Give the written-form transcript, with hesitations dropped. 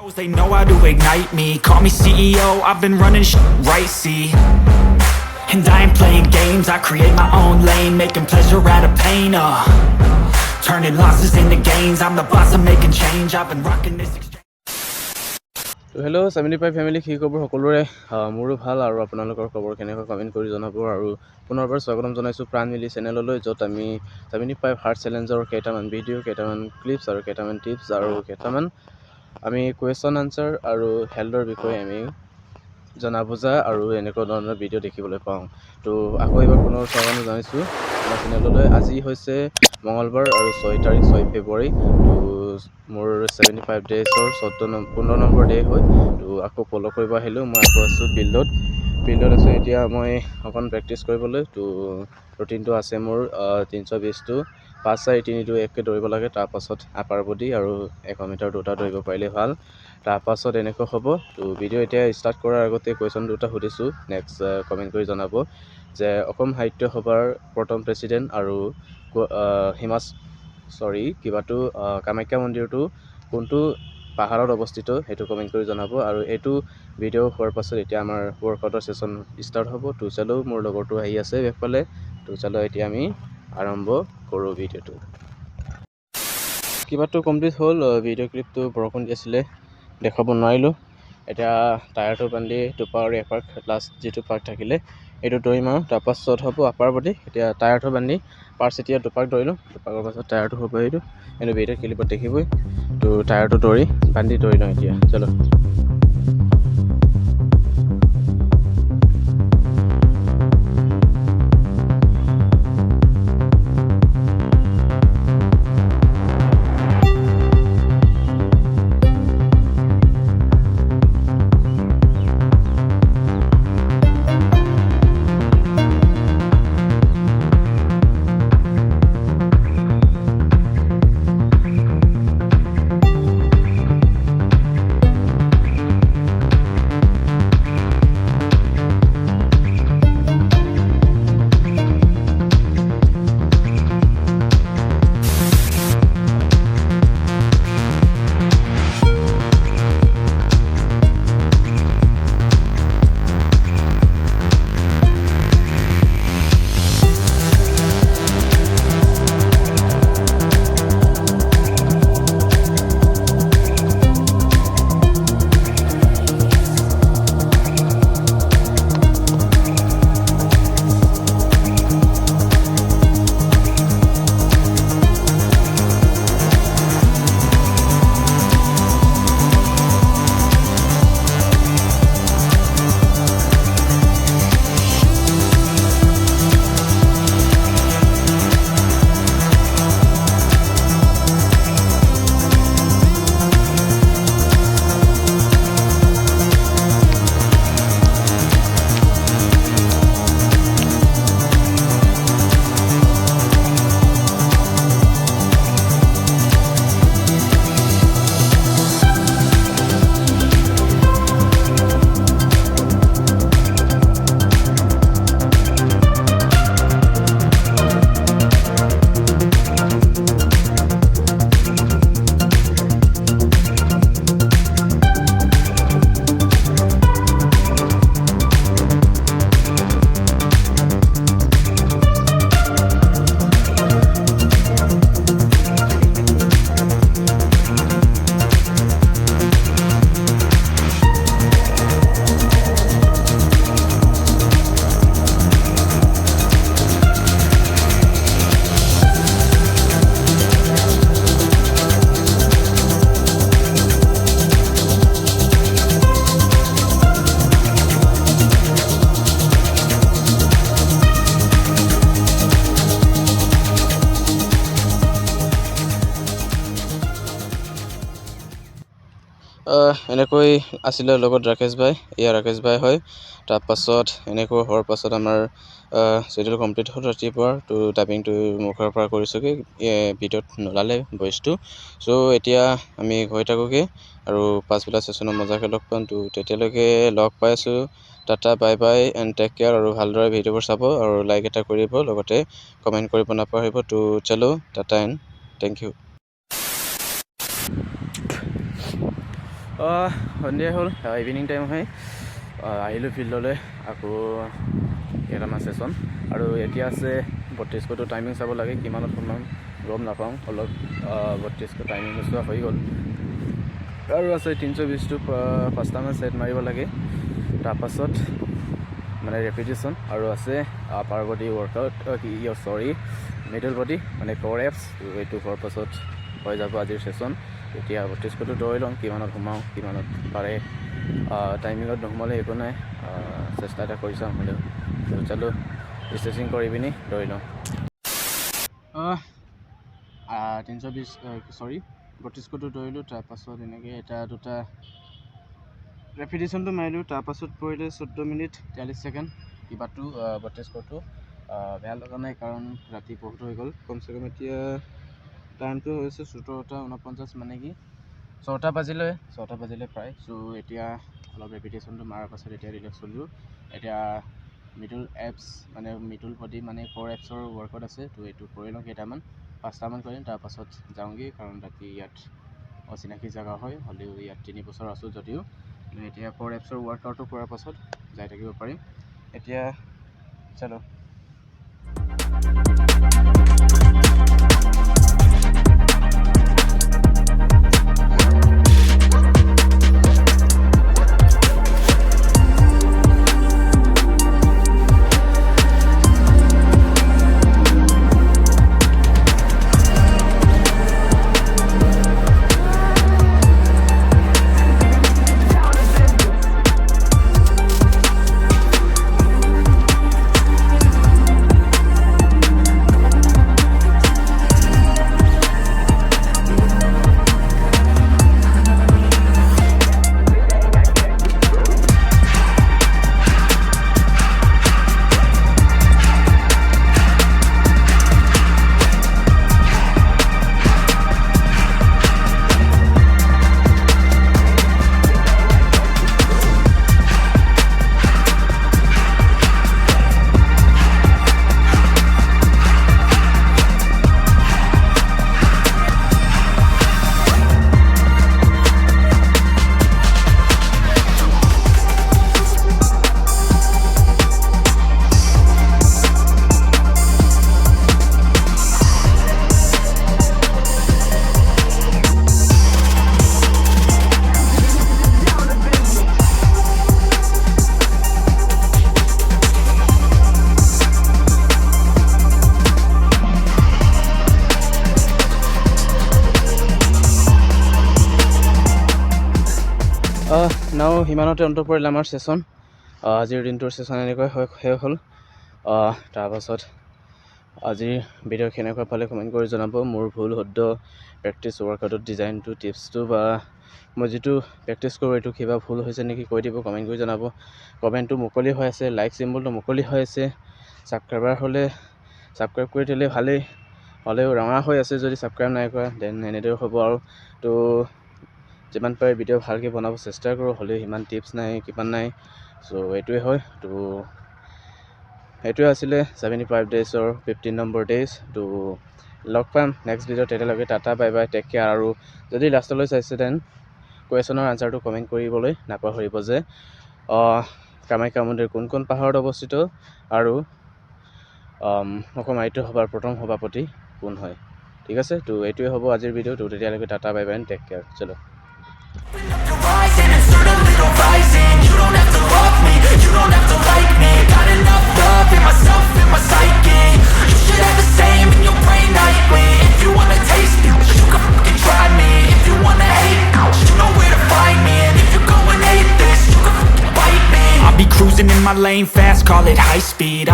They know how to ignite me. Call me CEO, I've been running right, see. And I ain't playing games, I create my own lane, making pleasure out of pain, turning losses into gains, I'm the boss, I'm making change, I've been rocking this exchange. তো hello' 75 family কি খবৰ সকলোৰে মোৰো ভাল আৰু আপোনালোকৰ খবৰ কেনেকৈ কমেণ্ট কৰি জনাব আৰু পুনৰবাৰ স্বাগতম জনাইছোঁ প্ৰাণ মিলি চেনেললৈ য'ত আমি 75 হাৰ্ট চেলেঞ্জৰ কেইটামান ভিডিঅ' কেইটামান ক্লিপছ আৰু কেইটামান টিপছ আৰু কেইটামান আমি কুৱেশ্যন আনচাৰ আৰু হেল্থৰ বিষয়ে আমি জনা বুজা আৰু এনেকুৱা ধৰণৰ ভিডিঅ' দেখিবলৈ পাওঁ। তো আকৌ এবাৰ পুনৰ স্বাগতম জনাইছোঁ আমাৰ চেনেললৈ। আজি হৈছে মঙলবাৰ আৰু 6 ফেব্ৰুৱাৰী। তো মোৰ 75 ডেইজৰ 15 নম্বৰ ডে হয়। তো আকৌ ফ'ল' কৰিব আহিলোঁ। মই আকৌ আছোঁ ফিল্ডত আছোঁ এতিয়া মই অকণ প্ৰেক্টিচ কৰিবলৈ। তো ৰুটিনটো আছে মোৰ 320টো 5 4 3 2 1কৈ দৌৰিব লাগে। তাৰপাছত আপাৰ বডি আৰু 100 মিটাৰ দুটা দৌৰিব পাৰিলে ভাল। তাৰপাছত এনেকৈ হ'ব। তো ভিডিঅ' এতিয়া ষ্টাৰ্ট কৰাৰ আগতে কুৱেশ্যন দুটা সুধিছোঁ, নেক্সট কমেণ্ট কৰি জনাব যে অসম সাহিত্য সভাৰ প্ৰথম প্ৰেছিডেণ্ট আৰু কামাখ্যা মন্দিৰটো কোনটো পাহাৰত অৱস্থিত সেইটো কমেণ্ট কৰি জনাব। আৰু এইটো ভিডিঅ' হোৱাৰ পাছত এতিয়া আমাৰ ৱৰ্কআউটৰ ছেশ্যন ষ্টাৰ্ট হ'ব। তো চালো মোৰ লগৰটো আহি আছে বেকফালে। তো চালো এতিয়া আমি আৰম্ভ কৰোঁ ভিডিঅ'টো। কিবাটো কমপ্লিট হ'ল। ভিডিঅ' ক্লিপটো বৰষুণ দি আছিলে দেখাব নোৱাৰিলোঁ। এতিয়া টায়াৰটো বান্ধি দুপাৰ এপাক লাষ্ট যিটো পাৰ্ক থাকিলে এইটো দৌৰিম আৰু তাৰপাছত হ'ব আপাৰ বডি। এতিয়া টায়াৰটো বান্ধি ফাৰ্ষ্ট এতিয়া দুপাক দৌৰিলোঁ, দুপাকৰ পাছত টায়াৰটো হ'ব এইটো ভিডিঅ' ক্লিপত দেখিবই। তো টায়াৰটো বান্ধি দৌৰি লওঁ এতিয়া চলো। এনেকৈ আছিলে লগত ৰাকেশ ভাই, এয়া ৰাকেশ ভাই হয়। তাৰপাছত এনেকৈ হোৱাৰ পাছত আমাৰ শ্বেডিউল কমপ্লিট হ'ল ৰাতিপুৱাৰ। তো টাইপিংটো মুখৰ পৰা কৰিছোঁগৈ, ভিডিঅ'ত নোলালে ভইচটো। চ' এতিয়া আমি গৈ থাকোঁগৈ আৰু পাছবেলা ছেশ্যনত মজাকৈ লগ পাম। তো তেতিয়ালৈকে লগ পাই আছোঁ। Tata bye bye and take care. আৰু ভালদৰে ভিডিঅ'বোৰ চাব আৰু লাইক এটা কৰিব, লগতে কমেণ্ট কৰিব নাপাহৰিব। তো চলো টাটা এণ্ড থেংক ইউ। সন্ধিয়া হ'ল, ইভিনিং টাইম হয়। আহিলোঁ ফিল্ডলৈ, আকৌ কেইটামান ছেশ্যন, আৰু এতিয়া আছে 3200টো টাইমিং চাব লাগে, কিমানত সোমাম গম নাপাওঁ। অলপ 3200 টাইমিং চোৱা হৈ গ'ল, আৰু আছে 320টো 5টামান ছেট মাৰিব লাগে। তাৰপাছত মানে ৰেপিটেশ্যন, আৰু আছে upper body workout, middle body মানে ক'ৰ এপছ, এইটো হোৱাৰ পাছত হৈ যাব আজিৰ ছেশ্যন। এতিয়া 3200টো দৌৰি লওঁ, কিমানত সোমাওঁ, কিমানত পাৰে। টাইমিঙত নোসোমালে একো নাই, চেষ্টা এটা কৰি চাওঁ হ'লেও। চলো ষ্ট্ৰেচিং কৰি পিনি দৌৰি লওঁ। 3200টো দৌৰিলোঁ, তাৰপাছত এনেকৈ এটা দুটা ৰেপিটেশ্যনটো মাৰিলোঁ। তাৰপাছত পৰিলে 14 মিনিট 43 ছেকেণ্ড। কিবাটো 3200টো বেয়া লগা নাই, কাৰণ ৰাতি বহুত হৈ গ'ল। কমচে কম এতিয়া টাইমটো হৈছে 17:49, মানে কি 6টা বাজিলে প্ৰায়। চ' এতিয়া অলপ ৰেপিটেশ্যনটো মৰাৰ পাছত এতিয়া ৰিলেক্স হ'লোঁ। এতিয়া মিডল এপছ মানে মিডল বডি মানে ক'ৰ এপছৰ ৱৰ্কআউট আছে, তো এইটো কৰি লওঁ কেইটামান, 5টামান কৰিম। তাৰপাছত যাওঁগৈ, কাৰণ ৰাতি ইয়াত অচিনাকি জেগা হয়, হ'লেও ইয়াত 3 বছৰ আছোঁ যদিও। এতিয়া ক'ৰ এপছৰ ৱৰ্কআউটটো কৰাৰ পাছত যাই থাকিব পাৰিম। এতিয়া চলো। নাও সিমানতে অন্ত পৰিল আমাৰ ছেশ্যন। আজিৰ দিনটোৰ ছেশ্যন এনেকৈ শেষ হ'ল। তাৰপাছত আজিৰ ভিডিঅ' কেনেকুৱা পালে কমেণ্ট কৰি জনাব। মোৰ ভুল শুদ্ধ প্ৰেক্টিছ ৱৰ্কআউটৰ ডিজাইনটো টিপছটো বা মই যিটো প্ৰেক্টিছ কৰোঁ এইটো কিবা ভুল হৈছে নেকি কৈ দিব, কমেণ্ট কৰি জনাব। কমেণ্টটো মুকলি হৈ আছে, লাইক চিম্বলটো মুকলি হৈ আছে। ছাবস্ক্ৰাইবাৰ হ'লে ছাবস্ক্ৰাইব কৰি দিলে ভালেই, হ'লেও ৰঙা হৈ আছে যদি ছাবস্ক্ৰাইব নাই কৰা, দেন এনেদৰে হ'ব আৰু। তো যিমান পাৰে ভিডিঅ' ভালকৈ বনাব চেষ্টা কৰোঁ, হ'লেও সিমান টিপছ নাই, কিমান নাই। চ' এইটোৱে হয়। তো এইটোৱে আছিলে 75 ডেইজৰ 15 নম্বৰ ডেইজ। তো লগ পাম নেক্সট ভিডিঅ'ত, তেতিয়ালৈকে tata bye bye, take care. আৰু যদি লাষ্টলৈ চাইছে দেন কুৱেশ্যনৰ আনচাৰটো কমেণ্ট কৰিবলৈ নাপাহৰিব যে কামাখ্যা মন্দিৰ কোন পাহাৰত অৱস্থিত, আৰু অসম সাহিত্য সভাৰ প্ৰথম সভাপতি কোন হয়। ঠিক আছে, তো এইটোৱে হ'ব আজিৰ ভিডিঅ'টো, তেতিয়ালৈকে tata bye bye, take care. চলো। You don't have to love me, you don't have to like me. Got enough love in myself, in my psyche. You should have the same in your brain nightly. If you wanna taste me, you can fucking try me. If you wanna hate, you know where to find me. And if you're going hate this, you can fucking bite me. I'll be cruising in my lane fast, call it high speed.